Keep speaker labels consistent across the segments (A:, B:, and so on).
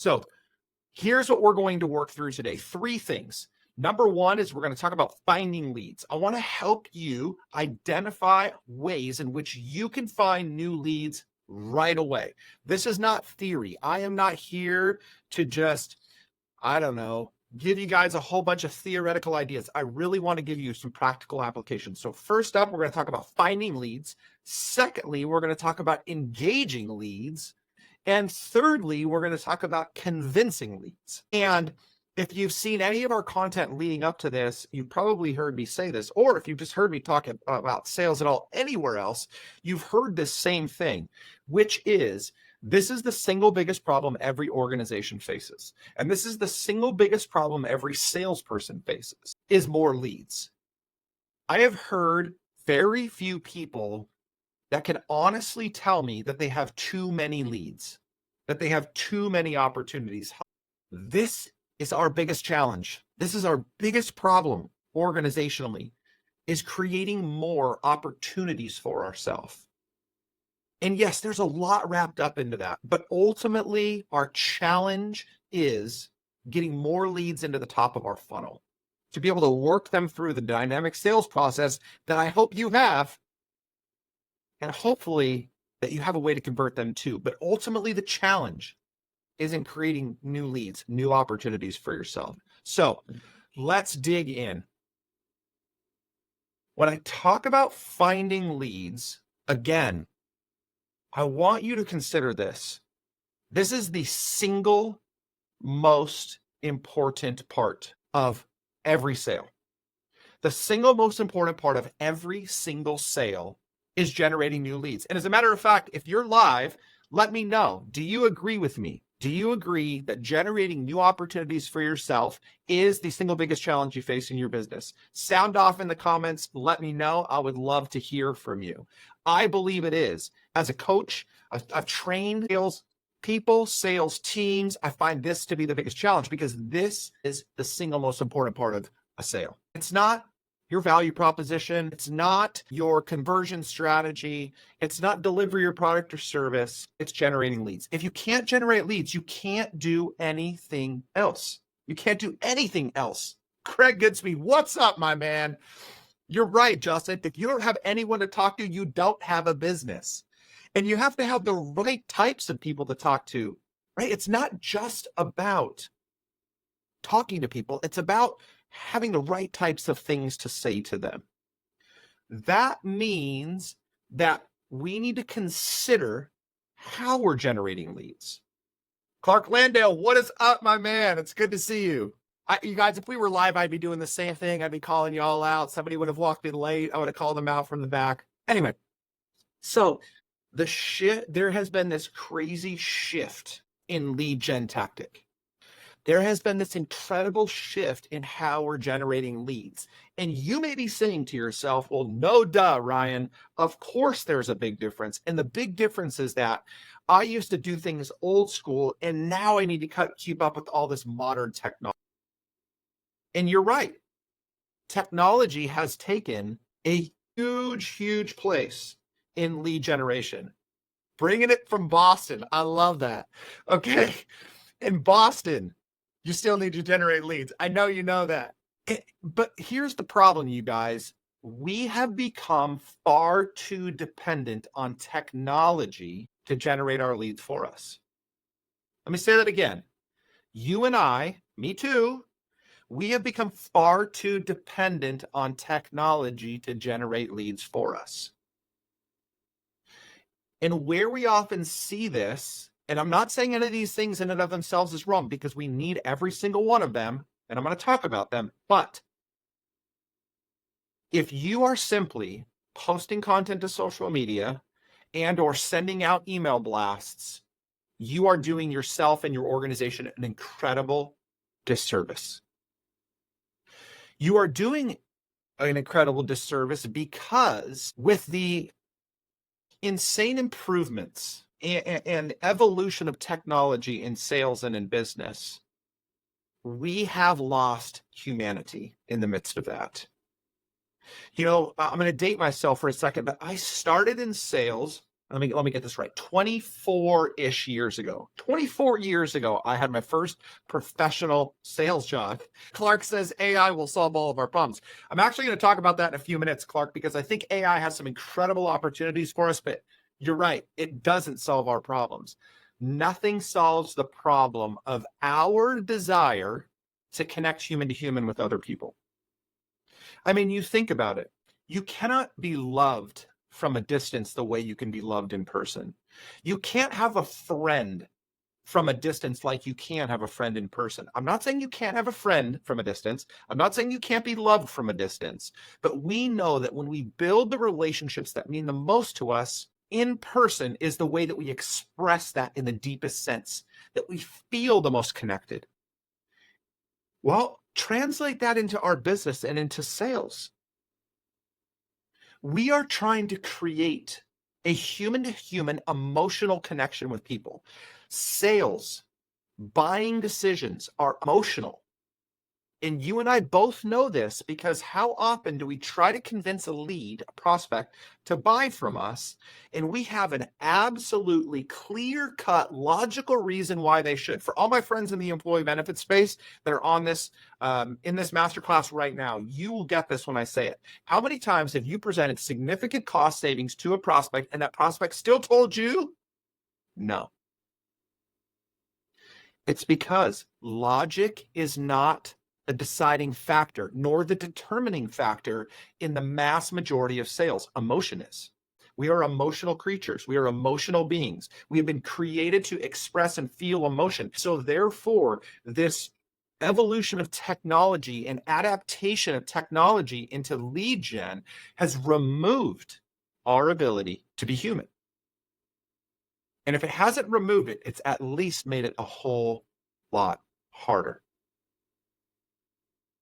A: So here's what we're going to work through today. 3 things. Number 1 is we're going to talk about finding leads. I want to help you identify ways in which you can find new leads right away. This is not theory. I am not here to just, I don't know, give you guys a whole bunch of theoretical ideas. I really want to give you some practical applications. So first up, we're going to talk about finding leads. Secondly, we're going to talk about engaging leads. And thirdly, we're going to talk about convincing leads. And if you've seen any of our content leading up to this, you've probably heard me say this, or if you've just heard me talk about sales at all anywhere else, you've heard this same thing, which is this is the single biggest problem every organization faces. And this is the single biggest problem every salesperson faces, is more leads. I have heard very few people that can honestly tell me that they have too many leads, that they have too many opportunities. This is our biggest challenge. This is our biggest problem organizationally, is creating more opportunities for ourselves. And yes, there's a lot wrapped up into that, but ultimately our challenge is getting more leads into the top of our funnel to be able to work them through the dynamic sales process that I hope you have, and hopefully that you have a way to convert them too. But ultimately the challenge is in creating new leads, new opportunities for yourself. So let's dig in. When I talk about finding leads, again, I want you to consider this. This is the single most important part of every sale. The single most important part of every single sale is generating new leads. And as a matter of fact, if you're live, let me know. Do you agree with me? Do you agree that generating new opportunities for yourself is the single biggest challenge you face in your business? Sound off in the comments. Let me know. I would love to hear from you. I believe it is. As a coach, I've trained sales people, sales teams. I find this to be the biggest challenge because this is the single most important part of a sale. It's not your value proposition. It's not your conversion strategy. It's not deliver your product or service. It's generating leads. If you can't generate leads, you can't do anything else. You can't do anything else. Craig Goodspeed, what's up, my man? You're right, Justin. If you don't have anyone to talk to, you don't have a business. And you have to have the right types of people to talk to, right? It's not just about talking to people. It's about having the right types of things to say to them. That means that we need to consider how we're generating leads. Clark Landale, what is up, my man? It's good to see you. You guys, if we were live, I'd be doing the same thing. I'd be calling you all out. Somebody would have walked in late. I would have called them out from the back. Anyway, so there has been this crazy shift in lead gen tactic. There has been this incredible shift in how we're generating leads. And you may be saying to yourself, well, no duh, Ryan, of course there's a big difference. And the big difference is that I used to do things old school, and now I need to keep up with all this modern technology. And you're right. Technology has taken a huge, huge place in lead generation. Bringing it from Boston. I love that. Okay. In Boston, you still need to generate leads. I know you know that. But here's the problem, you guys. We have become far too dependent on technology to generate our leads for us. Let me say that again. You and I, me too, we have become far too dependent on technology to generate leads for us. And where we often see this, and I'm not saying any of these things in and of themselves is wrong because we need every single one of them, and I'm going to talk about them. But if you are simply posting content to social media and or sending out email blasts, you are doing yourself and your organization an incredible disservice. You are doing an incredible disservice because with the insane improvements and evolution of technology in sales and in business, we have lost humanity in the midst of that. You know, I'm going to date myself for a second, but I started in sales let me get this right. 24-ish years ago. 24 years ago, I had my first professional sales job. Clark says AI will solve all of our problems. I'm actually going to talk about that in a few minutes, Clark, because I think AI has some incredible opportunities for us, but you're right. It doesn't solve our problems. Nothing solves the problem of our desire to connect human to human with other people. I mean, you think about it. You cannot be loved from a distance the way you can be loved in person. You can't have a friend from a distance like you can have a friend in person. I'm not saying you can't have a friend from a distance. I'm not saying you can't be loved from a distance. But we know that when we build the relationships that mean the most to us, in person is the way that we express that in the deepest sense, that we feel the most connected. Well, translate that into our business and into sales. We are trying to create a human to human emotional connection with people. Sales, buying decisions are emotional. And you and I both know this because how often do we try to convince a lead, a prospect, to buy from us, and we have an absolutely clear-cut, logical reason why they should. For all my friends in the employee benefit space that are on this, in this masterclass right now, you will get this when I say it. How many times have you presented significant cost savings to a prospect and that prospect still told you no? It's because logic is not the deciding factor, nor the determining factor in the mass majority of sales. Emotion is. We are emotional creatures. We are emotional beings. We have been created to express and feel emotion. So therefore, this evolution of technology and adaptation of technology into lead gen has removed our ability to be human. And if it hasn't removed it, it's at least made it a whole lot harder.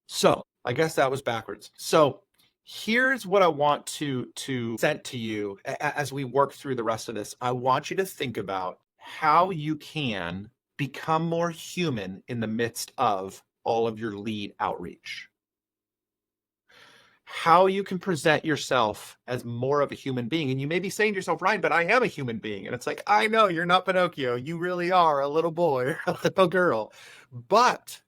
A: So I guess that was backwards. So here's what I want to present to you as we work through the rest of this. I want you to think about how you can become more human in the midst of all of your lead outreach. How you can present yourself as more of a human being. And you may be saying to yourself, Ryan, but I am a human being. And it's like, I know you're not Pinocchio. You really are a little boy or a little girl. But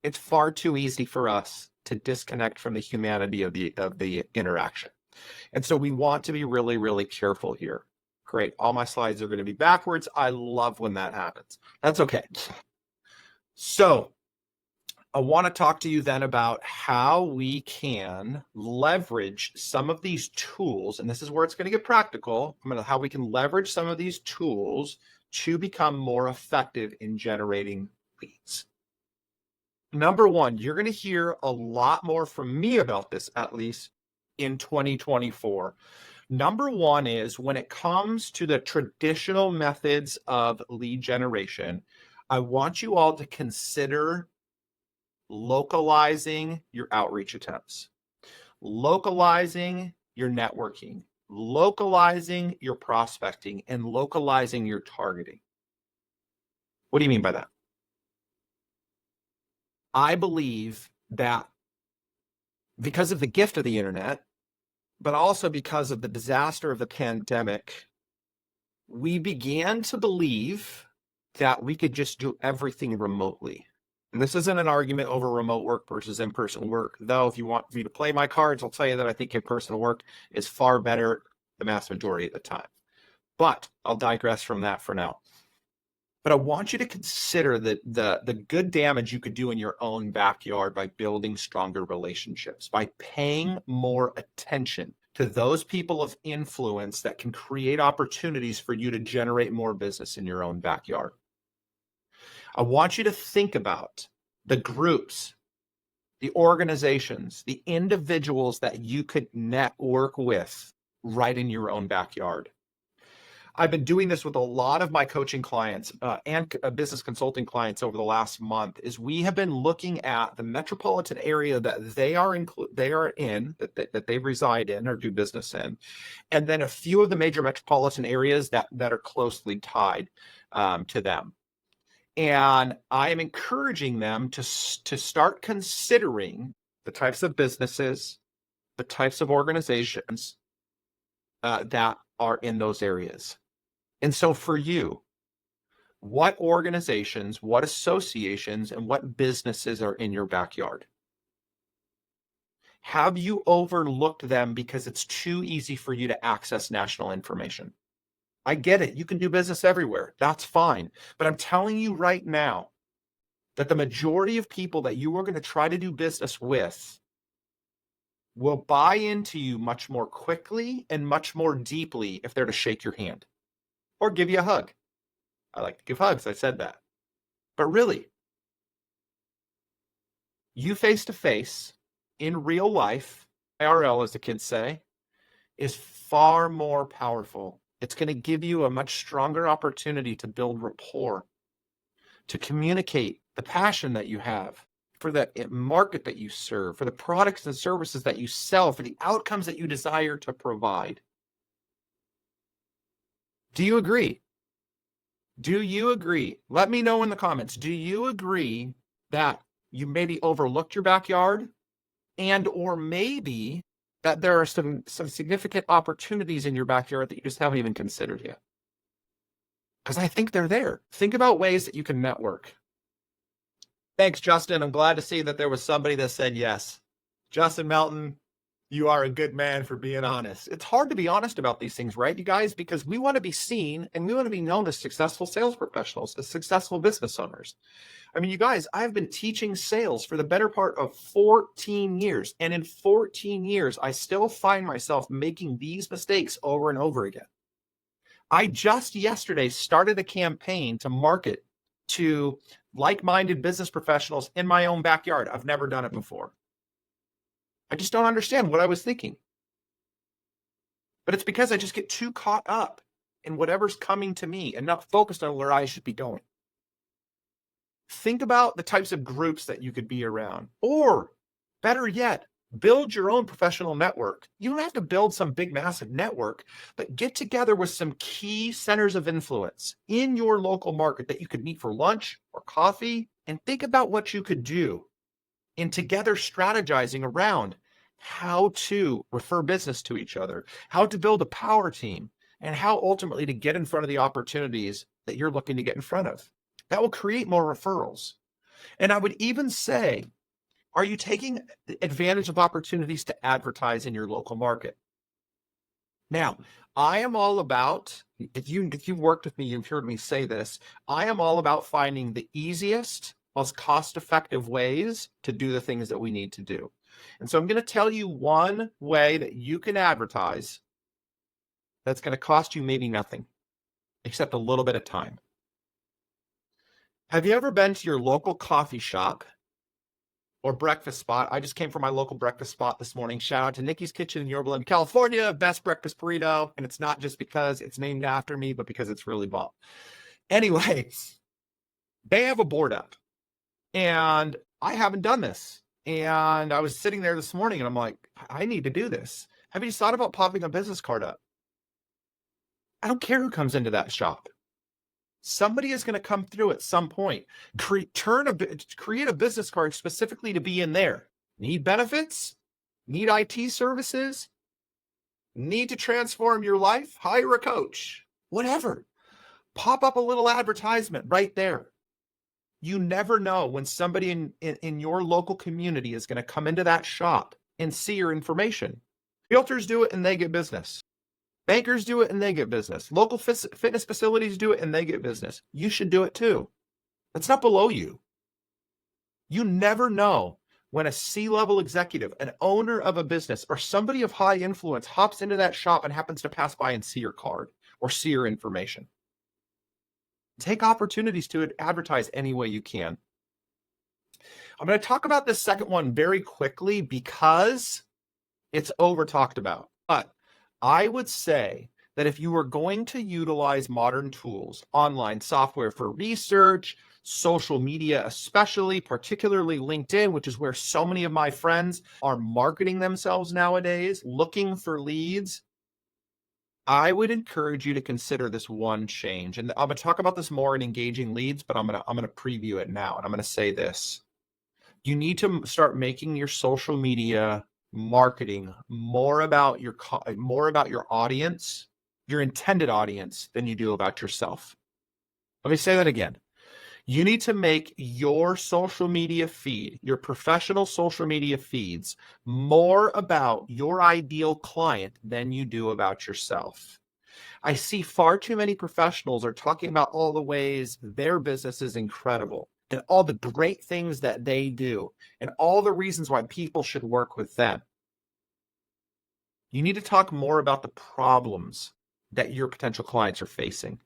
A: it's far too easy for us to disconnect from the humanity of the interaction. And so we want to be really, really careful here. Great. All my slides are going to be backwards. I love when that happens. That's okay. So I want to talk to you then about how we can leverage some of these tools. And this is where it's going to get practical. How we can leverage some of these tools to become more effective in generating leads. Number one, you're going to hear a lot more from me about this, at least in 2024. Number one is when it comes to the traditional methods of lead generation, I want you all to consider localizing your outreach attempts, localizing your networking, localizing your prospecting, and localizing your targeting. What do you mean by that? I believe that because of the gift of the internet, but also because of the disaster of the pandemic, we began to believe that we could just do everything remotely. And this isn't an argument over remote work versus in-person work, though if you want me to play my cards, I'll tell you that I think in-person work is far better the mass majority of the time. But I'll digress from that for now. But I want you to consider the good damage you could do in your own backyard by building stronger relationships, by paying more attention to those people of influence that can create opportunities for you to generate more business in your own backyard. I want you to think about the groups, the organizations, the individuals that you could network with right in your own backyard. I've been doing this with a lot of my coaching clients and business consulting clients over the last month. Is we have been looking at the metropolitan area that they are in, that they reside in or do business in, and then a few of the major metropolitan areas that are closely tied to them. And I am encouraging them to start considering the types of businesses, the types of organizations that are in those areas. And so for you, what organizations, what associations, and what businesses are in your backyard? Have you overlooked them because it's too easy for you to access national information? I get it. You can do business everywhere. That's fine. But I'm telling you right now that the majority of people that you are going to try to do business with will buy into you much more quickly and much more deeply if they're to shake your hand or give you a hug. I like to give hugs. I said that. But really, you face to face in real life, IRL, as the kids say, is far more powerful. It's going to give you a much stronger opportunity to build rapport, to communicate the passion that you have for the market that you serve, for the products and services that you sell, for the outcomes that you desire to provide. Do you agree? Do you agree? Let me know in the comments. Do you agree that you maybe overlooked your backyard, and or maybe that there are some significant opportunities in your backyard that you just haven't even considered yet? Because I think they're there. Think about ways that you can network. Thanks, Justin. I'm glad to see that there was somebody that said yes. Justin Melton, you are a good man for being honest. It's hard to be honest about these things, right, you guys? Because we want to be seen and we want to be known as successful sales professionals, as successful business owners. I mean, you guys, I've been teaching sales for the better part of 14 years. And in 14 years, I still find myself making these mistakes over and over again. I just yesterday started a campaign to market to like-minded business professionals in my own backyard. I've never done it before. I just don't understand what I was thinking. But it's because I just get too caught up in whatever's coming to me and not focused on where I should be going. Think about the types of groups that you could be around, or better yet, build your own professional network. You don't have to build some big, massive network, but get together with some key centers of influence in your local market that you could meet for lunch or coffee, and think about what you could do in together strategizing around how to refer business to each other, how to build a power team, and how ultimately to get in front of the opportunities that you're looking to get in front of. That will create more referrals. And I would even say, are you taking advantage of opportunities to advertise in your local market? Now, I am all about, if you've worked with me, you've heard me say this, I am all about finding the easiest, most cost-effective ways to do the things that we need to do. And so I'm going to tell you one way that you can advertise that's going to cost you maybe nothing, except a little bit of time. Have you ever been to your local coffee shop or breakfast spot? I just came from my local breakfast spot this morning. Shout out to Nikki's Kitchen in Yorba Linda, California. Best breakfast burrito. And it's not just because it's named after me, but because it's really bomb. Anyway, they have a board up. And I haven't done this. And I was sitting there this morning and I'm like, I need to do this. Have you thought about popping a business card up? I don't care who comes into that shop. Somebody is going to come through at some point. Create a business card specifically to be in there. Need benefits? Need IT services? Need to transform your life? Hire a coach. Whatever. Pop up a little advertisement right there. You never know when somebody in your local community is going to come into that shop and see your information. Realtors do it and they get business. Bankers do it and they get business. Local fitness facilities do it and they get business. You should do it too. That's not below you. You never know when a C-level executive, an owner of a business, or somebody of high influence hops into that shop and happens to pass by and see your card or see your information. Take opportunities to advertise any way you can. I'm going to talk about this second one very quickly because it's over talked about. But I would say that if you are going to utilize modern tools, online software for research, social media, especially, particularly LinkedIn, which is where so many of my friends are marketing themselves nowadays, looking for leads, I would encourage you to consider this one change. And I'm going to talk about this more in engaging leads, but I'm going to preview it now. And I'm going to say this. You need to start making your social media marketing more about your audience your intended audience than you do about yourself. Let me say that again. You need to make your social media feed, your professional social media feeds, more about your ideal client than you do about yourself. I see far too many professionals are talking about all the ways their business is incredible and all the great things that they do and all the reasons why people should work with them. You need to talk more about the problems that your potential clients are facing.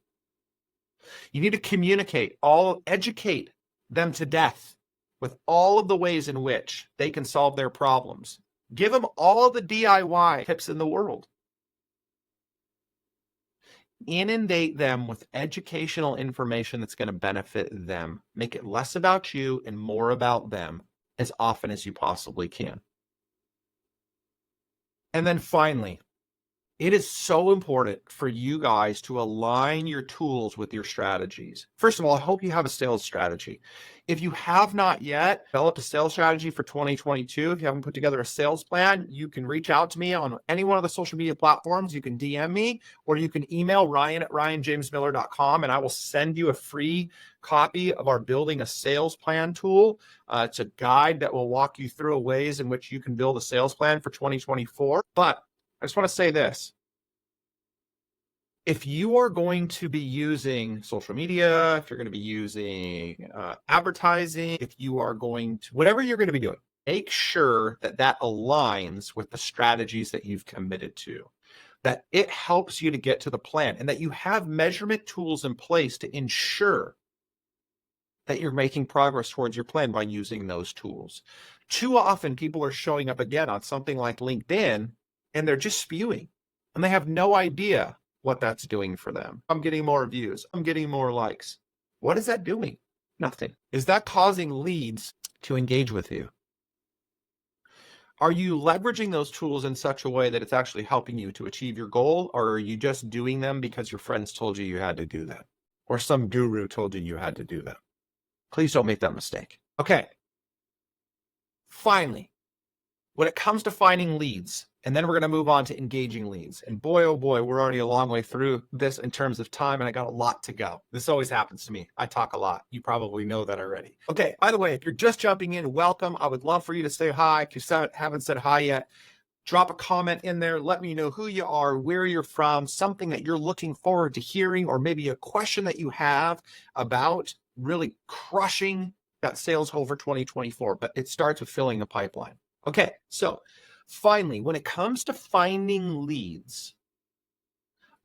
A: You need to educate them to death with all of the ways in which they can solve their problems. Give them all the DIY tips in the world. Inundate them with educational information that's going to benefit them. Make it less about you and more about them as often as you possibly can. And then finally, it is so important for you guys to align your tools with your strategies. First of all, I hope you have a sales strategy. If you have not yet developed a sales strategy for 2022, if you haven't put together a sales plan, you can reach out to me on any one of the social media platforms. You can DM me or you can email ryan@ryanjamesmiller.com and I will send you a free copy of our Building a Sales Plan tool. It's a guide that will walk you through ways in which you can build a sales plan for 2024. But I just want to say this. If you are going to be using social media, if you're going to be using advertising, if you are going to, whatever you're going to be doing, make sure that that aligns with the strategies that you've committed to, that it helps you to get to the plan, and that you have measurement tools in place to ensure that you're making progress towards your plan by using those tools. Too often, people are showing up again on something like LinkedIn, and they're just spewing, and they have no idea what that's doing for them. I'm getting more views. I'm getting more likes. What is that doing? Nothing. Is that causing leads to engage with you? Are you leveraging those tools in such a way that it's actually helping you to achieve your goal, or are you just doing them because your friends told you had to do that, or some guru told you had to do that? Please don't make that mistake. Okay. Finally, when it comes to finding leads, and then we're going to move on to engaging leads. And boy, oh boy, we're already a long way through this in terms of time, and I got a lot to go. This always happens to me. I talk a lot. You probably know that already. Okay, by the way, if you're just jumping in, welcome. I would love for you to say hi. If you haven't said hi yet, drop a comment in there. Let me know who you are, where you're from, something that you're looking forward to hearing, or maybe a question that you have about really crushing that sales goal for 2024. But it starts with filling the pipeline. Okay, so finally, when it comes to finding leads,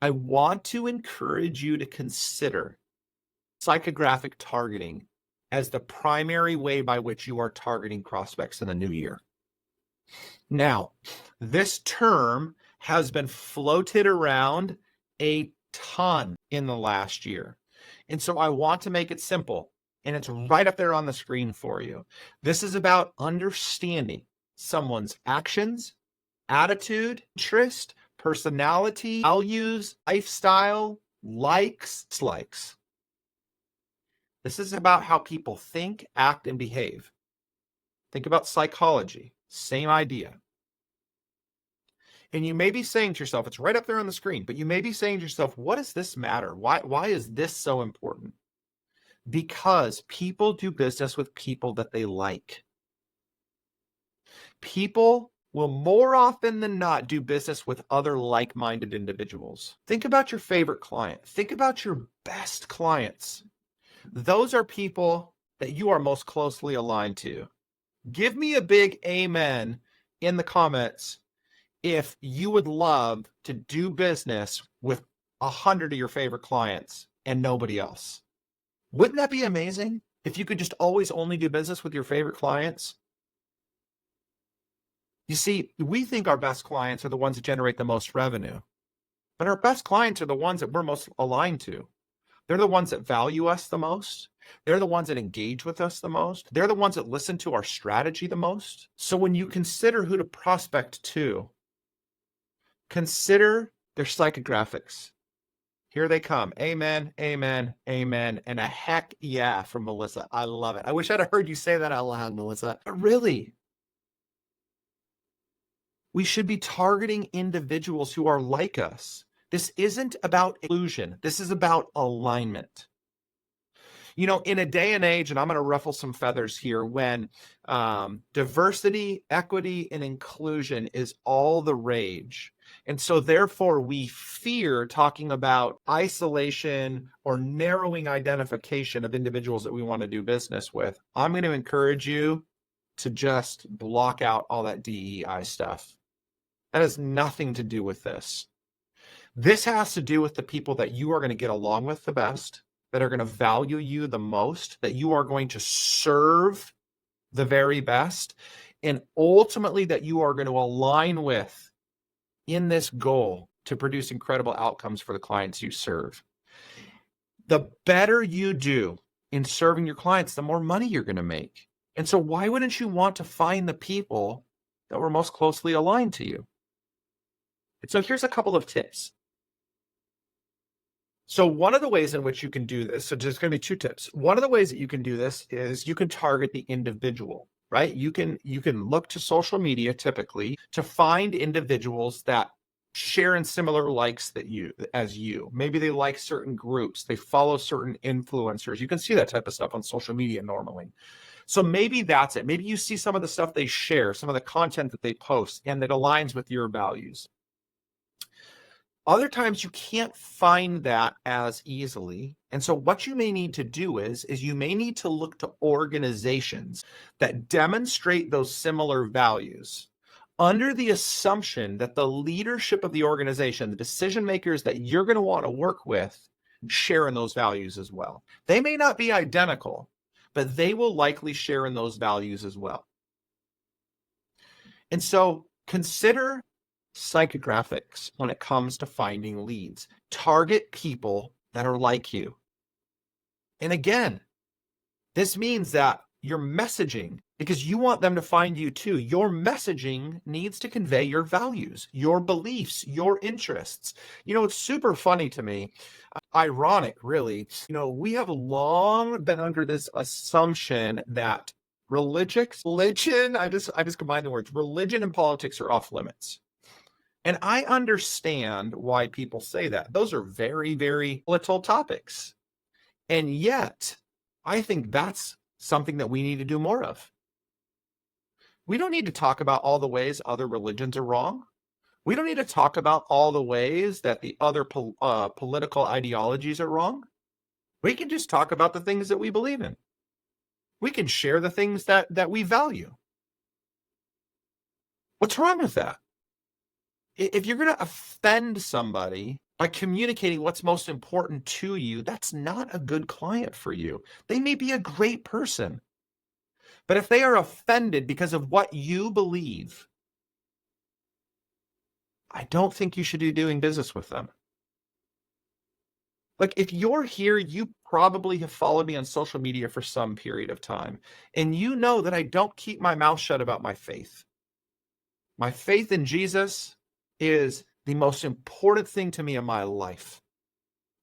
A: I want to encourage you to consider psychographic targeting as the primary way by which you are targeting prospects in the new year. Now, this term has been floated around a ton in the last year. And so I want to make it simple, and it's right up there on the screen for you. This is about understanding someone's actions, attitude, interest, personality, values, lifestyle, likes, dislikes. This is about how people think, act, and behave. Think about psychology, same idea. And you may be saying to yourself, it's right up there on the screen, but you may be saying to yourself, what does this matter? Why is this so important? Because people do business with people that they like. People will more often than not do business with other like-minded individuals. Think about your favorite client. Think about your best clients. Those are people that you are most closely aligned to. Give me a big amen in the comments if you would love to do business with 100 of your favorite clients and nobody else. Wouldn't that be amazing if you could just always only do business with your favorite clients? You see, we think our best clients are the ones that generate the most revenue, but our best clients are the ones that we're most aligned to. They're the ones that value us the most. They're the ones that engage with us the most. They're the ones that listen to our strategy the most. So when you consider who to prospect to, consider their psychographics. Here they come. Amen, amen, amen, and a heck yeah from Melissa. I love it. I wish I'd have heard you say that out loud, Melissa. But really, we should be targeting individuals who are like us, This isn't about inclusion. This is about alignment. You know, in a day and age, and I'm going to ruffle some feathers here, when diversity, equity, and inclusion is all the rage. And so therefore we fear talking about isolation or narrowing identification of individuals that we want to do business with. I'm going to encourage you to just block out all that DEI stuff. That has nothing to do with this. This has to do with the people that you are going to get along with the best, that are going to value you the most, that you are going to serve the very best, and ultimately that you are going to align with in this goal to produce incredible outcomes for the clients you serve. The better you do in serving your clients, the more money you're going to make. And so why wouldn't you want to find the people that were most closely aligned to you? And so here's a couple of tips. So one of the ways in which you can do this, so there's going to be two tips. One of the ways that you can do this is you can target the individual, right? You can look to social media typically to find individuals that share in similar likes as you. Maybe they like certain groups, they follow certain influencers. You can see that type of stuff on social media normally. So maybe that's it. Maybe you see some of the stuff they share, some of the content that they post, and that aligns with your values. Other times you can't find that as easily. And so what you may need to do is you may need to look to organizations that demonstrate those similar values under the assumption that the leadership of the organization, the decision makers that you're going to want to work with, share in those values as well. They may not be identical, but they will likely share in those values as well. And so consider psychographics when it comes to finding leads. Target people that are like you. And again, this means that your messaging, because you want them to find you too, your messaging needs to convey your values, your beliefs, your interests. You know, it's super funny to me, ironic really. You know, we have long been under this assumption that religion, I just combine the words, religion and politics are off limits. And I understand why people say that. Those are very, very volatile topics. And yet, I think that's something that we need to do more of. We don't need to talk about all the ways other religions are wrong. We don't need to talk about all the ways that the other political ideologies are wrong. We can just talk about the things that we believe in. We can share the things that we value. What's wrong with that? If you're going to offend somebody by communicating what's most important to you, that's not a good client for you. They may be a great person, but if they are offended because of what you believe, I don't think you should be doing business with them. Like, if you're here, you probably have followed me on social media for some period of time, and you know that I don't keep my mouth shut about my faith. My faith in Jesus is the most important thing to me in my life.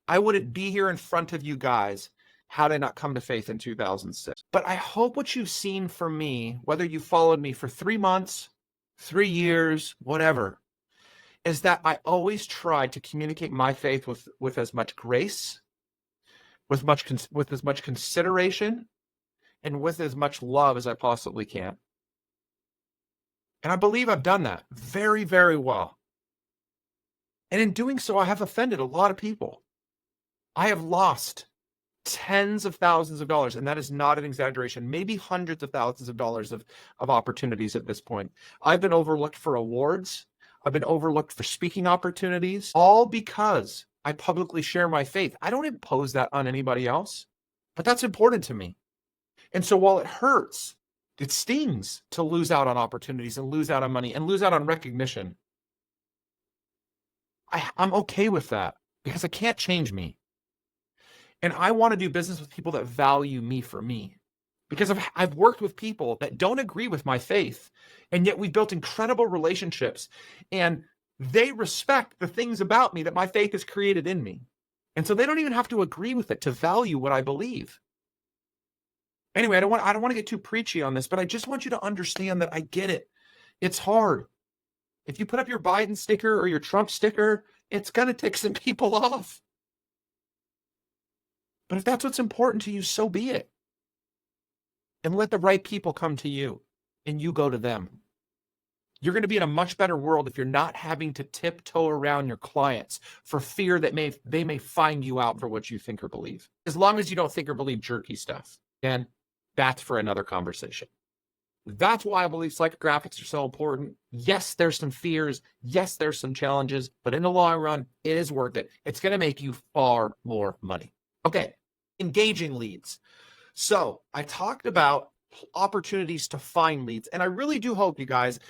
A: I wouldn't be here in front of you guys had I not come to faith in 2006. But I hope what you've seen from me, whether you followed me for 3 months, 3 years, whatever, is that I always try to communicate my faith with as much grace, with as much consideration, and with as much love as I possibly can. And I believe I've done that very, very well. And in doing so, I have offended a lot of people. I have lost tens of thousands of dollars, and that is not an exaggeration, maybe hundreds of thousands of dollars of opportunities at this point. I've been overlooked for awards. I've been overlooked for speaking opportunities, all because I publicly share my faith. I don't impose that on anybody else, but that's important to me. And so while it hurts, it stings to lose out on opportunities and lose out on money and lose out on recognition. I'm okay with that because it can't change me. And I want to do business with people that value me for me, because I've worked with people that don't agree with my faith, and yet we've built incredible relationships, and they respect the things about me that my faith has created in me. And so they don't even have to agree with it to value what I believe. Anyway, I don't want to get too preachy on this, but I just want you to understand that I get it. It's hard. If you put up your Biden sticker or your Trump sticker, It's going to tick some people off. But if that's what's important to you, so be it. And let the right people come to you and you go to them. You're going to be in a much better world if you're not having to tiptoe around your clients for fear that they may find you out for what you think or believe. As long as you don't think or believe jerky stuff. And that's for another conversation. That's why I believe psychographics are so important. Yes, there's some fears. Yes, there's some challenges, but in the long run, it is worth it. It's going to make you far more money. Okay, engaging leads. So I talked about opportunities to find leads, and I really do hope, you guys,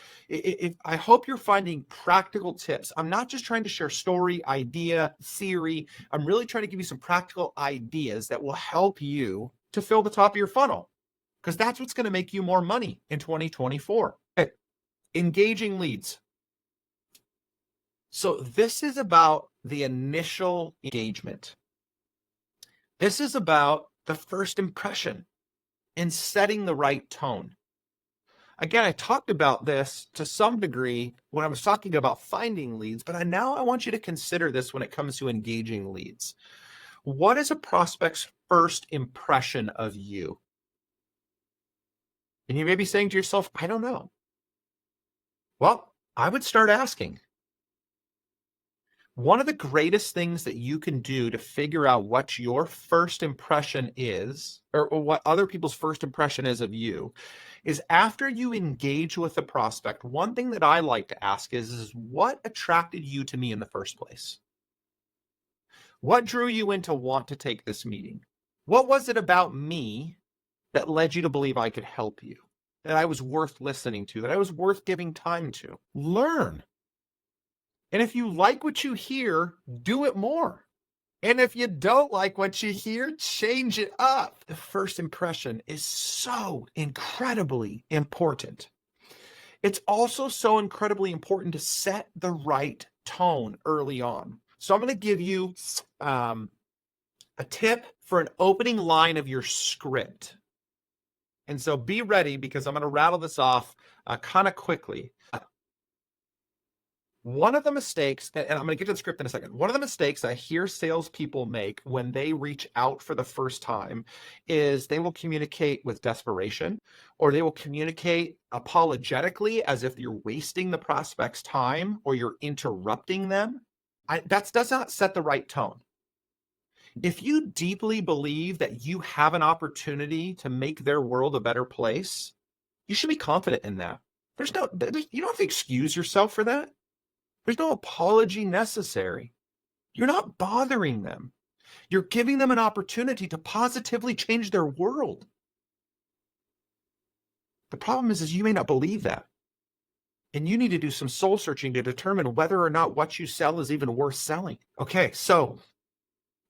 A: I hope you're finding practical tips. I'm not just trying to share story, idea, theory. I'm really trying to give you some practical ideas that will help you to fill the top of your funnel, because that's what's going to make you more money in 2024. Okay. Engaging leads. So this is about the initial engagement. This is about the first impression and setting the right tone. Again, I talked about this to some degree when I was talking about finding leads, but now I want you to consider this when it comes to engaging leads. What is a prospect's first impression of you? And you may be saying to yourself, I don't know. Well, I would start asking. One of the greatest things that you can do to figure out what your first impression is, or what other people's first impression is of you, is after you engage with a prospect, one thing that I like to ask is what attracted you to me in the first place? What drew you in to want to take this meeting? What was it about me that led you to believe I could help you, that I was worth listening to, that I was worth giving time to? Learn. And if you like what you hear, do it more. And if you don't like what you hear, change it up. The first impression is so incredibly important. It's also so incredibly important to set the right tone early on. So I'm going to give you a tip for an opening line of your script. And so be ready, because I'm going to rattle this off kind of quickly. One of the mistakes, and I'm going to get to the script in a second. One of the mistakes I hear salespeople make when they reach out for the first time is they will communicate with desperation, or they will communicate apologetically as if you're wasting the prospect's time or you're interrupting them. That does not set the right tone. If you deeply believe that you have an opportunity to make their world a better place, you should be confident in that. You don't have to excuse yourself for that. There's no apology necessary. You're not bothering them. You're giving them an opportunity to positively change their world. The problem is you may not believe that. And you need to do some soul searching to determine whether or not what you sell is even worth selling. Okay, so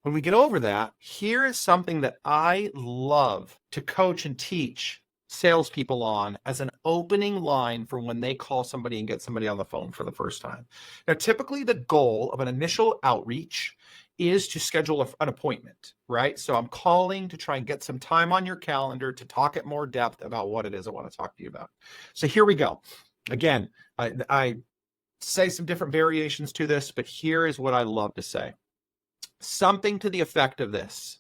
A: when we get over that, here is something that I love to coach and teach salespeople on as an opening line for when they call somebody and get somebody on the phone for the first time. Now, typically the goal of an initial outreach is to schedule an appointment, right? So I'm calling to try and get some time on your calendar to talk at more depth about what it is I want to talk to you about. So here we go. Again, I say some different variations to this, but here is what I love to say. Something to the effect of this.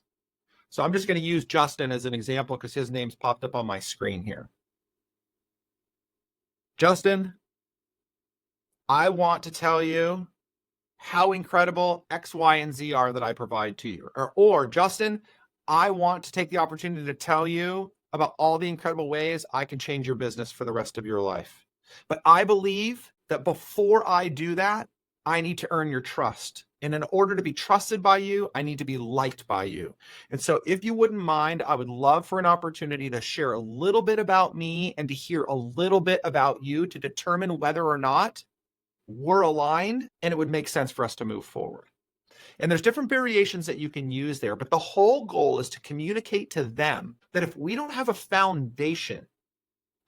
A: So I'm just going to use Justin as an example because his name's popped up on my screen here. Justin, I want to tell you how incredible X, Y, and Z are that I provide to you. Or Justin, I want to take the opportunity to tell you about all the incredible ways I can change your business for the rest of your life. But I believe that before I do that, I need to earn your trust. And in order to be trusted by you, I need to be liked by you. And so if you wouldn't mind, I would love for an opportunity to share a little bit about me and to hear a little bit about you to determine whether or not we're aligned and it would make sense for us to move forward. And there's different variations that you can use there, but the whole goal is to communicate to them that if we don't have a foundation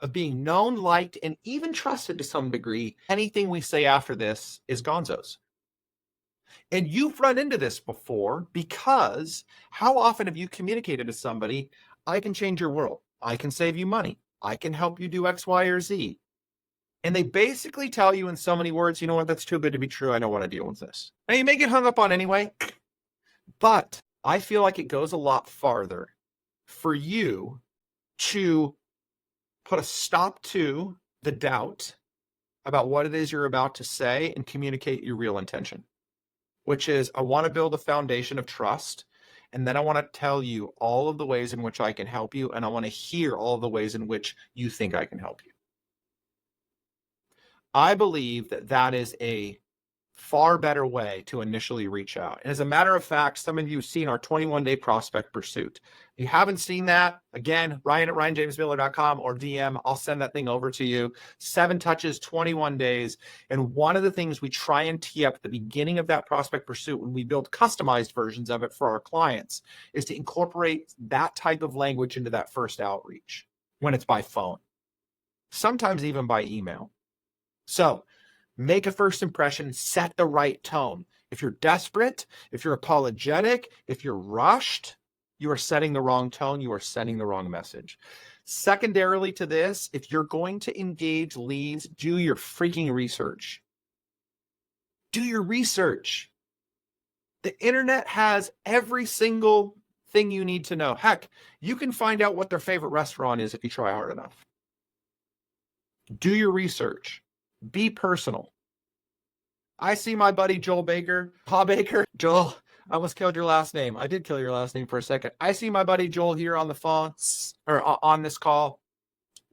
A: of being known, liked, and even trusted to some degree, anything we say after this is gonzos. And you've run into this before, because how often have you communicated to somebody, I can change your world, I can save you money, I can help you do X, Y, or Z. And they basically tell you in so many words, you know what, that's too good to be true. I don't want to deal with this. And you may get hung up on anyway, but I feel like it goes a lot farther for you to put a stop to the doubt about what it is you're about to say and communicate your real intention, which is I want to build a foundation of trust. And then I want to tell you all of the ways in which I can help you. And I want to hear all of the ways in which you think I can help you. I believe that that is a far better way to initially reach out. And as a matter of fact, some of you have seen our 21-day prospect pursuit. If you haven't seen that, again, Ryan at ryanjamesmiller.com or DM, I'll send that thing over to you. 7 touches, 21 days. And one of the things we try and tee up at the beginning of that prospect pursuit when we build customized versions of it for our clients is to incorporate that type of language into that first outreach when it's by phone, sometimes even by email. So make a first impression, set the right tone. If you're desperate, if you're apologetic, if you're rushed, you are setting the wrong tone. You are sending the wrong message. Secondarily to this, if you're going to engage leads, do your freaking research. Do your research. The internet has every single thing you need to know. Heck, you can find out what their favorite restaurant is if you try hard enough. Do your research. Be personal. I see my buddy Joel Baker, Pa Baker. Joel, I almost killed your last name. I did kill your last name for a second. I see my buddy Joel here on the phone or on this call.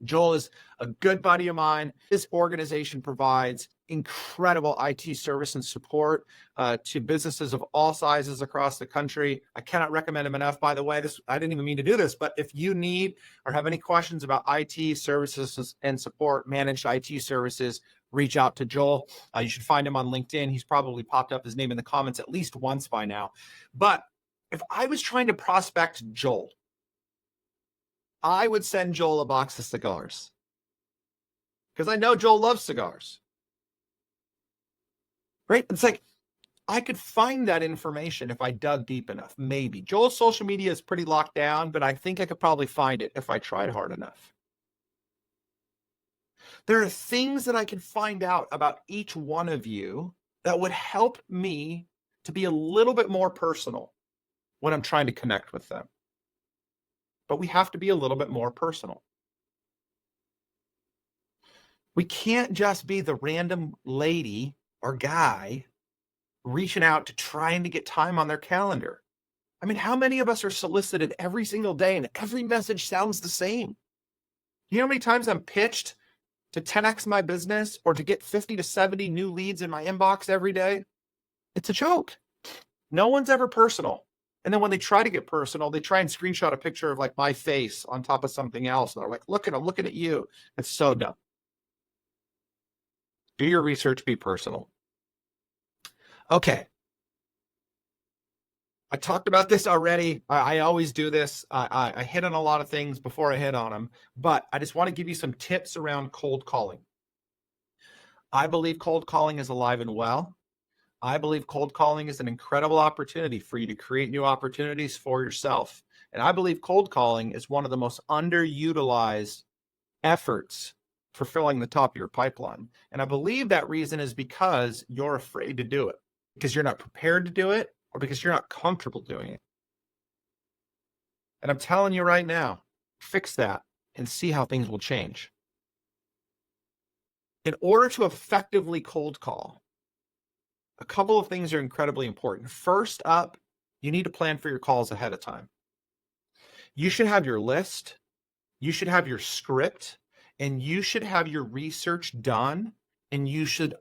A: Joel is a good buddy of mine. His organization provides incredible IT service and support to businesses of all sizes across the country. I cannot recommend him enough. By the way, I didn't even mean to do this, but if you need or have any questions about IT services and support, managed IT services, reach out to Joel. You should find him on LinkedIn. He's probably popped up his name in the comments at least once by now. But if I was trying to prospect Joel, I would send Joel a box of cigars because I know Joel loves cigars. Right? It's like I could find that information if I dug deep enough, maybe. Joel's social media is pretty locked down, but I think I could probably find it if I tried hard enough. There are things that I can find out about each one of you that would help me to be a little bit more personal when I'm trying to connect with them. But we have to be a little bit more personal. We can't just be the random lady or guy reaching out to trying to get time on their calendar. I mean, how many of us are solicited every single day and every message sounds the same? You know how many times I'm pitched to 10x my business or to get 50 to 70 new leads in my inbox every day? It's a joke. No one's ever personal. And then when they try to get personal, they try and screenshot a picture of like my face on top of something else. And they're like, look at them, looking at you. It's so dumb. Do your research, be personal. Okay. I talked about this already. I always do this. I hit on a lot of things before I hit on them, but I just want to give you some tips around cold calling. I believe cold calling is alive and well. I believe cold calling is an incredible opportunity for you to create new opportunities for yourself. And I believe cold calling is one of the most underutilized efforts for filling the top of your pipeline. And I believe that reason is because you're afraid to do it, because you're not prepared to do it, or because you're not comfortable doing it. And I'm telling you right now, fix that and see how things will change. In order to effectively cold call, a couple of things are incredibly important. First up, you need to plan for your calls ahead of time. You should have your list, you should have your script, and you should have your research done. And you should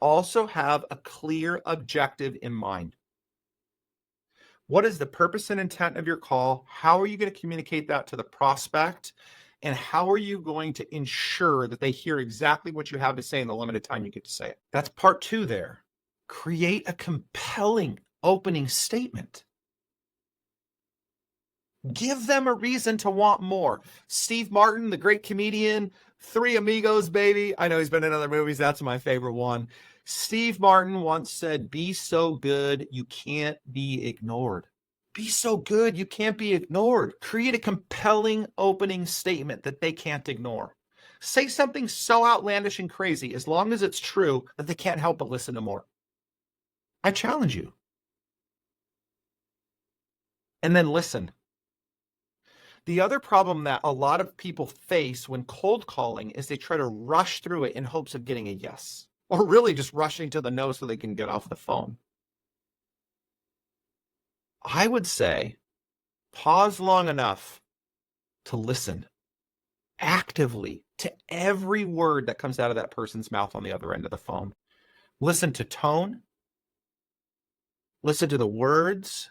A: also have a clear objective in mind. What is the purpose and intent of your call? How are you going to communicate that to the prospect? And how are you going to ensure that they hear exactly what you have to say in the limited time you get to say it? That's part 2 there. Create a compelling opening statement. Give them a reason to want more. Steve Martin, the great comedian, Three Amigos, baby. I know he's been in other movies. That's my favorite one. Steve Martin once said, be so good, you can't be ignored. Be so good, you can't be ignored. Create a compelling opening statement that they can't ignore. Say something so outlandish and crazy, as long as it's true, that they can't help but listen to more. I challenge you. And then listen. The other problem that a lot of people face when cold calling is they try to rush through it in hopes of getting a yes, or really just rushing to the no so they can get off the phone. I would say pause long enough to listen actively to every word that comes out of that person's mouth on the other end of the phone. Listen to tone, listen to the words,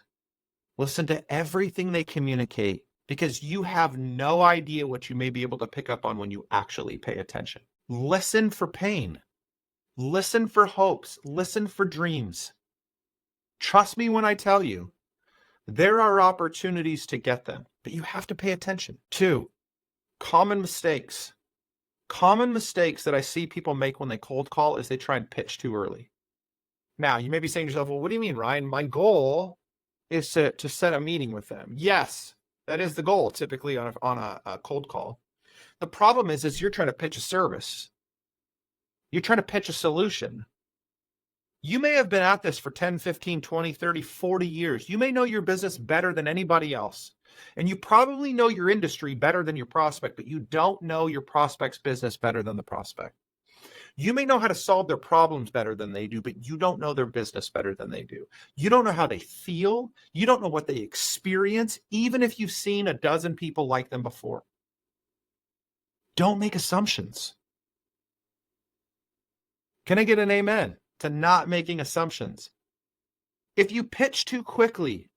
A: listen to everything they communicate, because you have no idea what you may be able to pick up on when you actually pay attention. Listen for pain. Listen for hopes. Listen for dreams. Trust me when I tell you, there are opportunities to get them, but you have to pay attention. 2, common mistakes. Common mistakes that I see people make when they cold call is they try and pitch too early. Now, you may be saying to yourself, well, what do you mean, Ryan? My goal is to set a meeting with them. Yes, that is the goal typically on a cold call. The problem is you're trying to pitch a service. You're trying to pitch a solution. You may have been at this for 10, 15, 20, 30, 40 years. You may know your business better than anybody else. And you probably know your industry better than your prospect, but you don't know your prospect's business better than the prospect. You may know how to solve their problems better than they do, but you don't know their business better than they do. You don't know how they feel. You don't know what they experience, even if you've seen a dozen people like them before. Don't make assumptions. Can I get an amen to not making assumptions? If you pitch too quickly,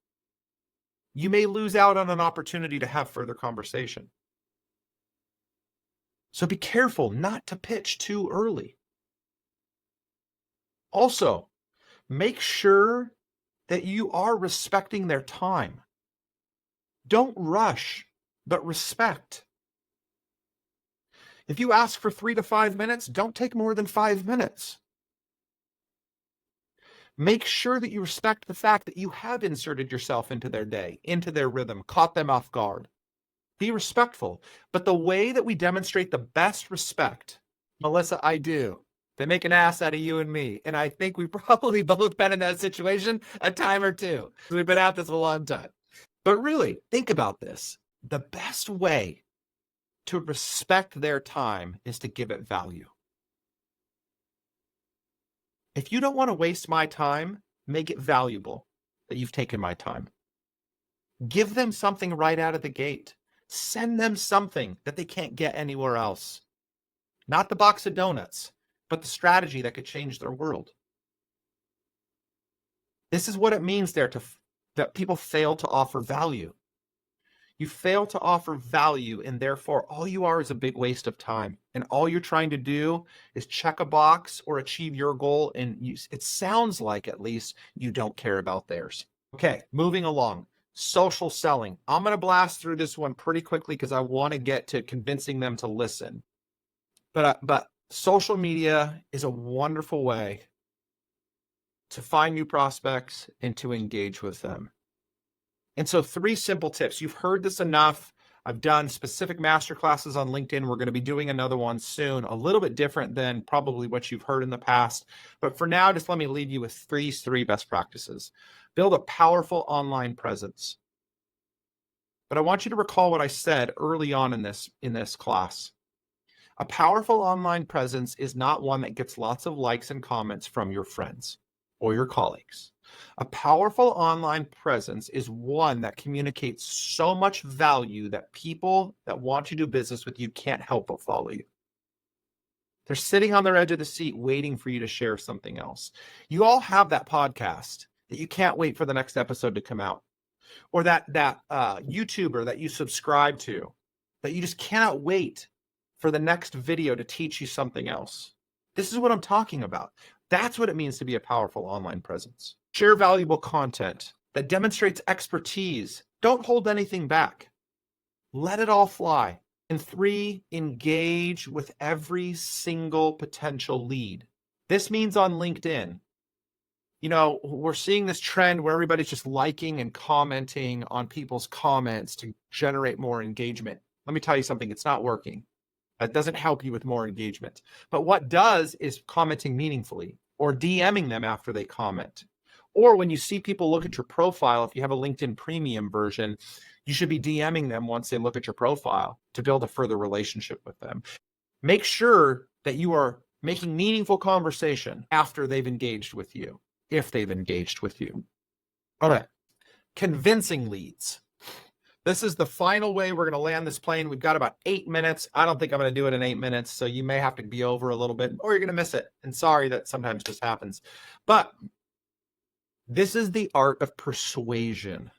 A: you may lose out on an opportunity to have further conversation. So be careful not to pitch too early. Also, make sure that you are respecting their time. Don't rush, but respect. If you ask for 3 to 5 minutes, don't take more than 5 minutes. Make sure that you respect the fact that you have inserted yourself into their day, into their rhythm, caught them off guard. Be respectful. But the way that we demonstrate the best respect, Melissa, I do. They make an ass out of you and me. And I think we've probably both been in that situation a time or two. We've been at this a long time. But really, think about this. The best way to respect their time is to give it value. If you don't want to waste my time, make it valuable that you've taken my time. Give them something right out of the gate. Send them something that they can't get anywhere else. Not the box of donuts, but the strategy that could change their world. This is what it means that people fail to offer value. You fail to offer value, and therefore all you are is a big waste of time. And all you're trying to do is check a box or achieve your goal, and it sounds like at least you don't care about theirs. Okay, moving along. Social selling. I'm going to blast through this one pretty quickly because I want to get to convincing them to listen. But social media is a wonderful way to find new prospects and to engage with them. And so 3 simple tips. You've heard this enough. I've done specific masterclasses on LinkedIn. We're going to be doing another one soon, a little bit different than probably what you've heard in the past. But for now, just let me leave you with these 3 best practices. Build a powerful online presence. But I want you to recall what I said early on in this class. A powerful online presence is not one that gets lots of likes and comments from your friends or your colleagues. A powerful online presence is one that communicates so much value that people that want to do business with you can't help but follow you. They're sitting on their edge of the seat waiting for you to share something else. You all have that podcast that you can't wait for the next episode to come out, or that YouTuber that you subscribe to that you just cannot wait for the next video to teach you something else. This is what I'm talking about. That's what it means to be a powerful online presence. Share valuable content that demonstrates expertise. Don't hold anything back. Let it all fly. And 3, engage with every single potential lead. This means on LinkedIn. You know, we're seeing this trend where everybody's just liking and commenting on people's comments to generate more engagement. Let me tell you something, it's not working. That doesn't help you with more engagement. But what does is commenting meaningfully or DMing them after they comment. Or when you see people look at your profile, if you have a LinkedIn premium version, you should be DMing them once they look at your profile to build a further relationship with them. Make sure that you are making meaningful conversation after they've engaged with you, if they've engaged with you. All right, convincing leads. This is the final way we're going to land this plane. We've got about 8 minutes. I don't think I'm going to do it in 8 minutes, so you may have to be over a little bit, or you're going to miss it. And sorry that sometimes this happens. But this is the art of persuasion.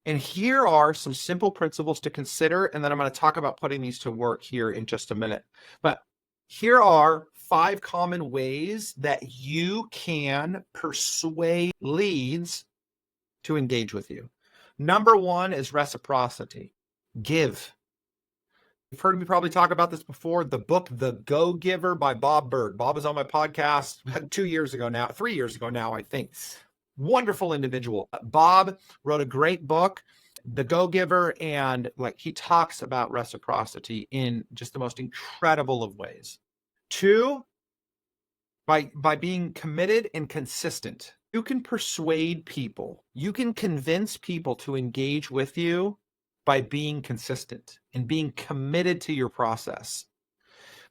A: And here are some simple principles to consider, and then I'm going to talk about putting these to work here in just a minute. But here are 5 common ways that you can persuade leads to engage with you. Number 1 is reciprocity. Give. You've heard me probably talk about this before. The book, The Go-Giver by Bob Berg. Bob was on my podcast 3 years ago now, I think. Wonderful individual. Bob wrote a great book, The Go-Giver, and he talks about reciprocity in just the most incredible of ways. 2, by being committed and consistent. You can persuade people. You can convince people to engage with you by being consistent and being committed to your process.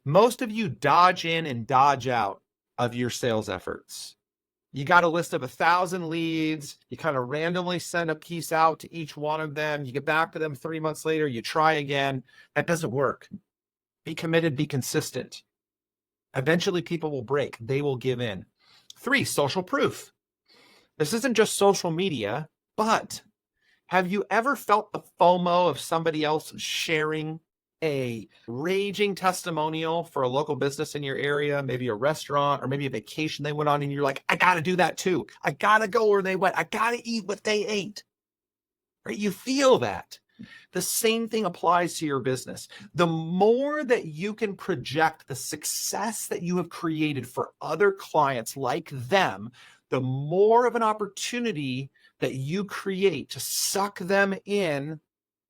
A: Most of you dodge in and dodge out of your sales efforts. You got a list of 1,000 leads. You kind of randomly send a piece out to each one of them. You get back to them 3 months later. You try again. That doesn't work. Be committed. Be consistent. Eventually, people will break. They will give in. 3, social proof. This isn't just social media, but have you ever felt the FOMO of somebody else sharing a raging testimonial for a local business in your area, maybe a restaurant or maybe a vacation they went on, and you're like, I got to do that too. I got to go where they went. I got to eat what they ate. Right? You feel that. The same thing applies to your business. The more that you can project the success that you have created for other clients like them, the more of an opportunity that you create to suck them in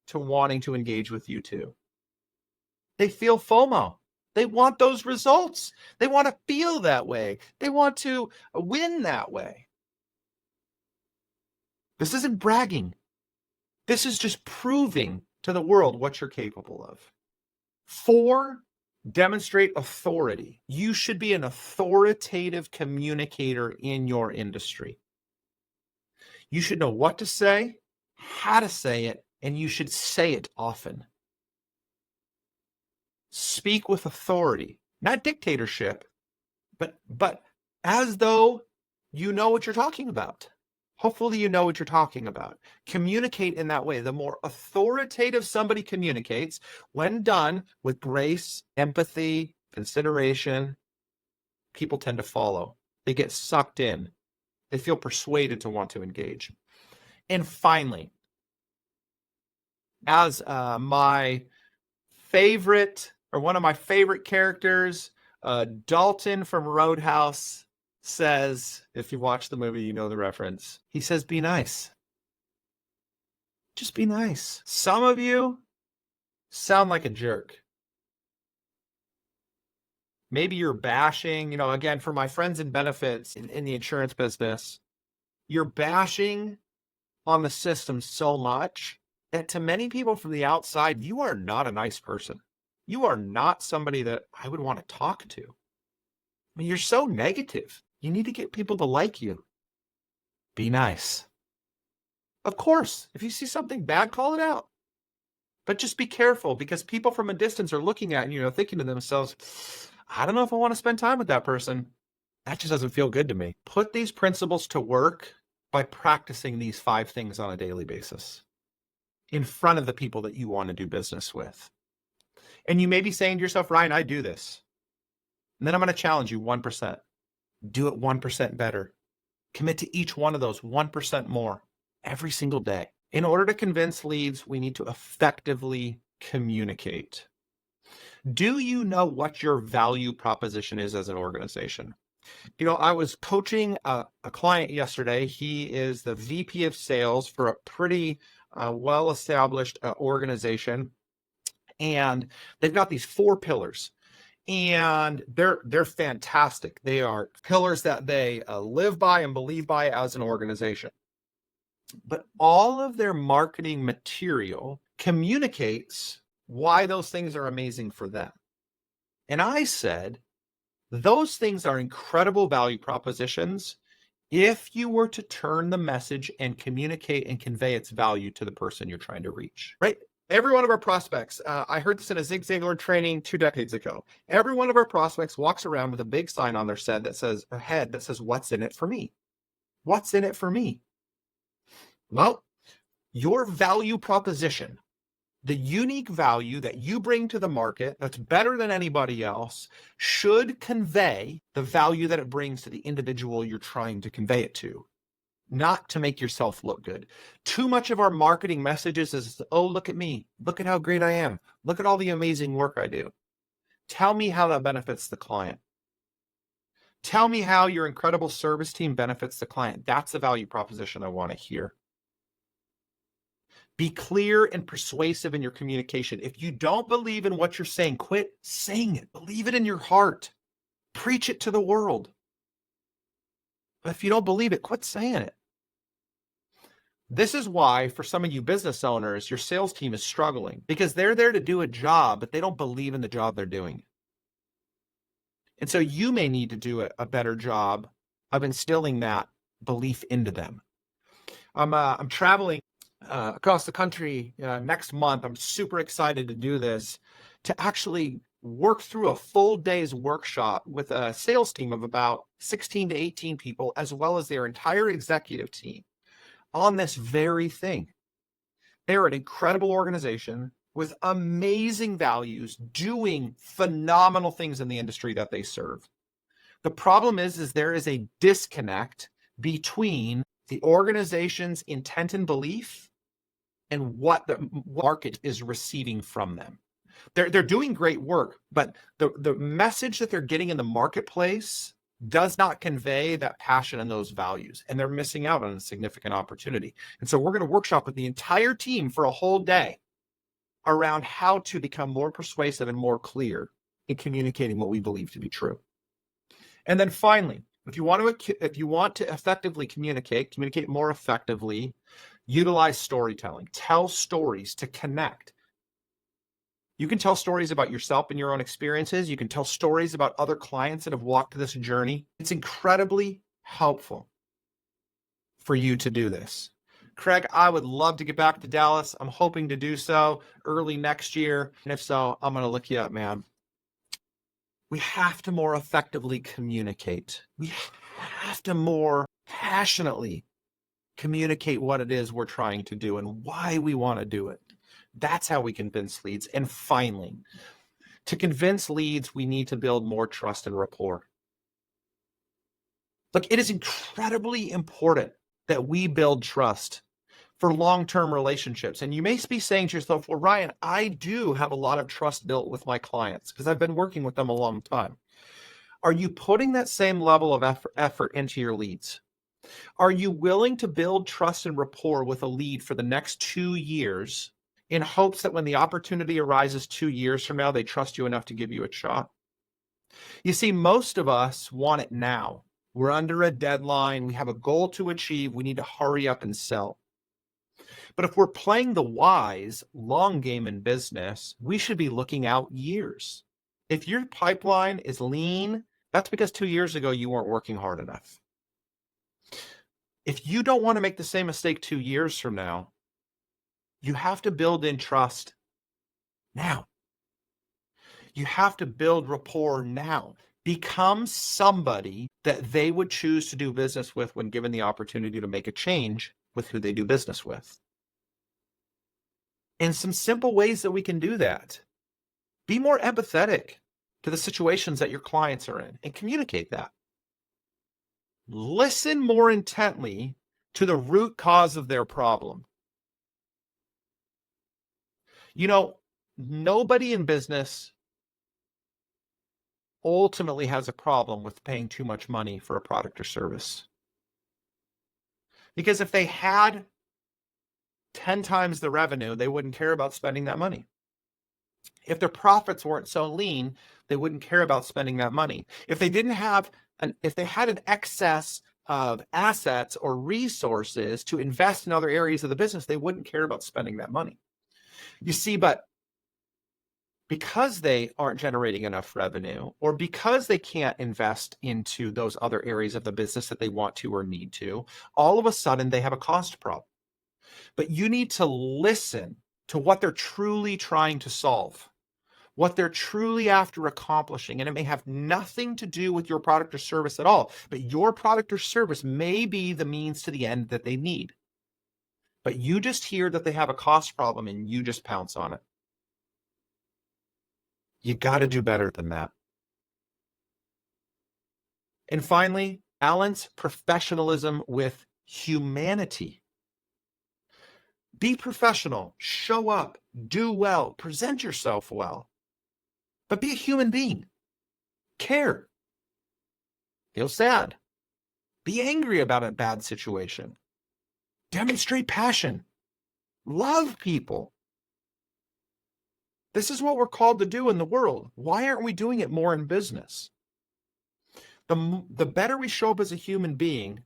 A: to wanting to engage with you too. They feel FOMO. They want those results. They want to feel that way. They want to win that way. This isn't bragging. This is just proving to the world what you're capable of. 4, demonstrate authority. You should be an authoritative communicator in your industry. You should know what to say, how to say it, and you should say it often. Speak with authority, not dictatorship, but as though you know what you're talking about. Hopefully you know what you're talking about. Communicate in that way. The more authoritative somebody communicates, when done with grace, empathy, consideration, people tend to follow. They get sucked in. They feel persuaded to want to engage. And finally, as my favorite, or one of my favorite characters, Dalton from Roadhouse says, if you watch the movie, you know the reference. He says, be nice. Just be nice. Some of you sound like a jerk. Maybe you're bashing, again, for my friends in benefits in the insurance business, you're bashing on the system so much that to many people from the outside, you are not a nice person. You are not somebody that I would want to talk to. I mean, you're so negative. You need to get people to like you. Be nice. Of course, if you see something bad, call it out. But just be careful, because people from a distance are looking at you, thinking to themselves, I don't know if I want to spend time with that person. That just doesn't feel good to me. Put these principles to work by practicing these 5 things on a daily basis in front of the people that you want to do business with. And you may be saying to yourself, Ryan, I do this. And then I'm going to challenge you 1%. Do it 1% better. Commit to each one of those 1% more every single day. In order to convince leads, we need to effectively communicate. Do you know what your value proposition is as an organization? I was coaching a client yesterday. He is the VP of sales for a pretty well-established organization. And they've got these 4 pillars, and they're fantastic. They are pillars that they live by and believe by as an organization. But all of their marketing material communicates why those things are amazing for them. And I said, those things are incredible value propositions if you were to turn the message and communicate and convey its value to the person you're trying to reach, right? Every one of our prospects, I heard this in a Zig Ziglar training 2 decades ago. Every one of our prospects walks around with a big sign on their head that says, what's in it for me? What's in it for me? Well, your value proposition, the unique value that you bring to the market that's better than anybody else, should convey the value that it brings to the individual you're trying to convey it to, not to make yourself look good. Too much of our marketing messages is, oh, look at me. Look at how great I am. Look at all the amazing work I do. Tell me how that benefits the client. Tell me how your incredible service team benefits the client. That's the value proposition I want to hear. Be clear and persuasive in your communication. If you don't believe in what you're saying, quit saying it. Believe it in your heart. Preach it to the world. But if you don't believe it, quit saying it. This is why, for some of you business owners, your sales team is struggling, because they're there to do a job, but they don't believe in the job they're doing. And so you may need to do a better job of instilling that belief into them. I'm traveling across the country next month. I'm super excited to do this, to actually work through a full day's workshop with a sales team of about 16 to 18 people, as well as their entire executive team, on this very thing. They're an incredible organization with amazing values, doing phenomenal things in the industry that they serve. The problem is there is a disconnect between the organization's intent and belief and what the market is receiving from them. They're doing great work, but the message that they're getting in the marketplace does not convey that passion and those values, and they're missing out on a significant opportunity. And so we're going to workshop with the entire team for a whole day around how to become more persuasive and more clear in communicating what we believe to be true. And then finally, if you want to effectively communicate more effectively, utilize storytelling. Tell stories to connect. You can tell stories about yourself and your own experiences. You can tell stories about other clients that have walked this journey. It's incredibly helpful for you to do this. Craig, I would love to get back to Dallas. I'm hoping to do so early next year. And if so, I'm going to look you up, man. We have to more effectively communicate. We have to more passionately communicate what it is we're trying to do and why we want to do it. That's how we convince leads. And finally, to convince leads, we need to build more trust and rapport. Look, it is incredibly important that we build trust for long-term relationships. And you may be saying to yourself, well, Ryan, I do have a lot of trust built with my clients because I've been working with them a long time. Are you putting that same level of effort into your leads? Are you willing to build trust and rapport with a lead for the next 2 years in hopes that when the opportunity arises 2 years from now, they trust you enough to give you a shot? You see, most of us want it now. We're under a deadline. We have a goal to achieve. We need to hurry up and sell. But if we're playing the wise long game in business, we should be looking out years. If your pipeline is lean, that's because 2 years ago you weren't working hard enough. If you don't want to make the same mistake 2 years from now, you have to build in trust now. You have to build rapport now. Become somebody that they would choose to do business with when given the opportunity to make a change with who they do business with. And some simple ways that we can do that. Be more empathetic to the situations that your clients are in and communicate that. Listen more intently to the root cause of their problem. You know, nobody in business ultimately has a problem with paying too much money for a product or service. Because if they had 10 times the revenue, they wouldn't care about spending that money. If their profits weren't so lean, they wouldn't care about spending that money. If they didn't have if they had an excess of assets or resources to invest in other areas of the business, they wouldn't care about spending that money. You see, but because they aren't generating enough revenue, or because they can't invest into those other areas of the business that they want to or need to, all of a sudden they have a cost problem. But you need to listen to what they're truly trying to solve, what they're truly after accomplishing. And it may have nothing to do with your product or service at all, but your product or service may be the means to the end that they need. But you just hear that they have a cost problem and you just pounce on it. You got to do better than that. And finally, balance professionalism with humanity. Be professional, show up, do well, present yourself well, but be a human being. Care. Feel sad. Be angry about a bad situation. Demonstrate passion. Love people. This is what we're called to do in the world. Why aren't we doing it more in business? The better we show up as a human being,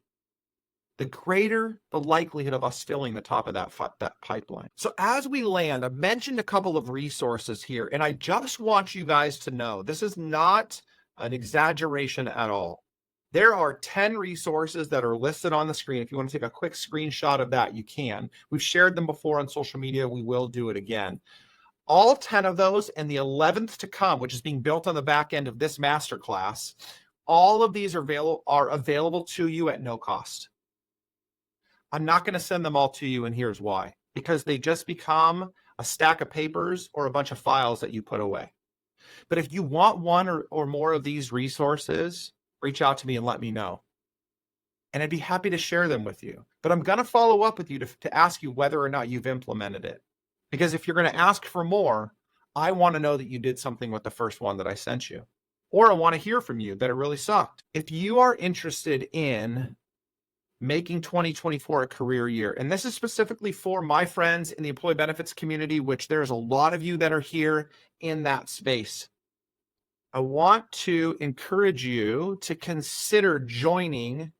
A: the greater the likelihood of us filling the top of that pipeline. So as we land, I've mentioned a couple of resources here, and I just want you guys to know this is not an exaggeration at all. There are 10 resources that are listed on the screen. If you want to take a quick screenshot of that, you can. We've shared them before on social media. We will do it again. All 10 of those and the 11th to come, which is being built on the back end of this masterclass, all of these are available to you at no cost. I'm not going to send them all to you, and here's why. Because they just become a stack of papers or a bunch of files that you put away. But if you want one or more of these resources, reach out to me and let me know. And I'd be happy to share them with you. But I'm going to follow up with you to ask you whether or not you've implemented it. Because if you're going to ask for more, I want to know that you did something with the first one that I sent you. Or I want to hear from you that it really sucked. If you are interested in making 2024 a career year, and this is specifically for my friends in the employee benefits community, which there's a lot of you that are here in that space, I want to encourage you to consider joining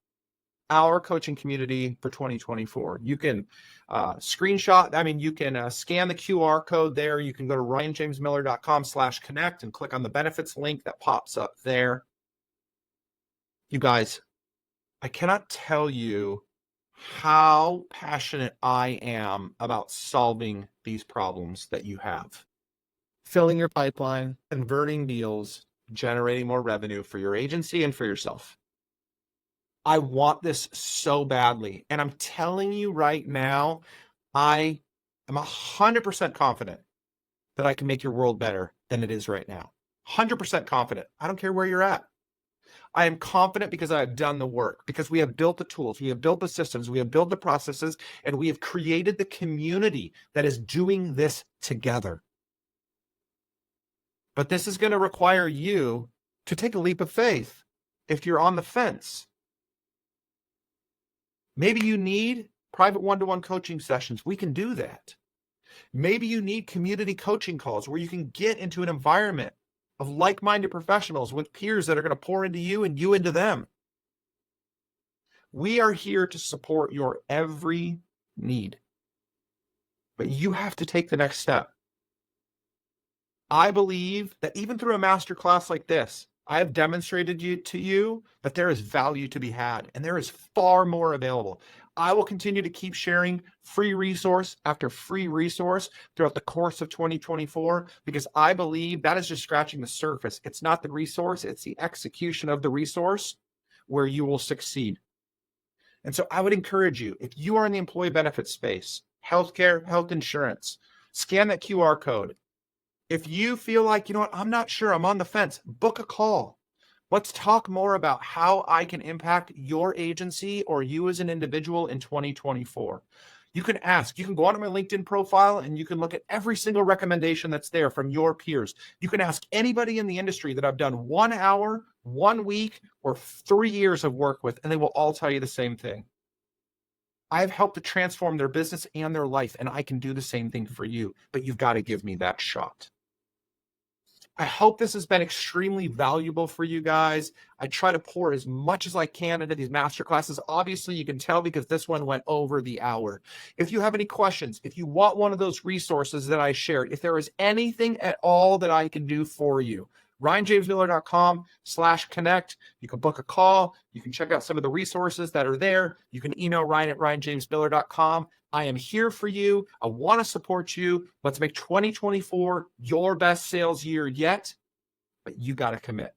A: our coaching community for 2024. You can you can scan the QR code there. You can go to ryanjamesmiller.com/connect and click on the benefits link that pops up there. You guys, I cannot tell you how passionate I am about solving these problems that you have. Filling your pipeline, converting deals, generating more revenue for your agency and for yourself. I want this so badly. And I'm telling you right now, I am 100% confident that I can make your world better than it is right now. 100% confident. I don't care where you're at. I am confident because I have done the work, because we have built the tools, we have built the systems, we have built the processes, and we have created the community that is doing this together. But this is going to require you to take a leap of faith if you're on the fence. Maybe you need private one-to-one coaching sessions. We can do that. Maybe you need community coaching calls where you can get into an environment of like-minded professionals with peers that are going to pour into you and you into them. We are here to support your every need. But you have to take the next step. I believe that even through a masterclass like this, I have demonstrated to you that there is value to be had, and there is far more available. I will continue to keep sharing free resource after free resource throughout the course of 2024, because I believe that is just scratching the surface. It's not the resource, it's the execution of the resource where you will succeed. And so I would encourage you, if you are in the employee benefit space, healthcare, health insurance, scan that QR code. If you feel like, you know what, I'm not sure, I'm on the fence, book a call. Let's talk more about how I can impact your agency or you as an individual in 2024. You can ask, you can go onto my LinkedIn profile and you can look at every single recommendation that's there from your peers. You can ask anybody in the industry that I've done 1 hour, 1 week, or 3 years of work with, and they will all tell you the same thing. I've helped to transform their business and their life, and I can do the same thing for you, but you've got to give me that shot. I hope this has been extremely valuable for you guys. I try to pour as much as I can into these masterclasses. Obviously, you can tell because this one went over the hour. If you have any questions, if you want one of those resources that I shared, if there is anything at all that I can do for you, RyanJamesMiller.com/connect. You can book a call. You can check out some of the resources that are there. You can email Ryan at RyanJamesMiller.com. I am here for you. I want to support you. Let's make 2024 your best sales year yet, but you got to commit.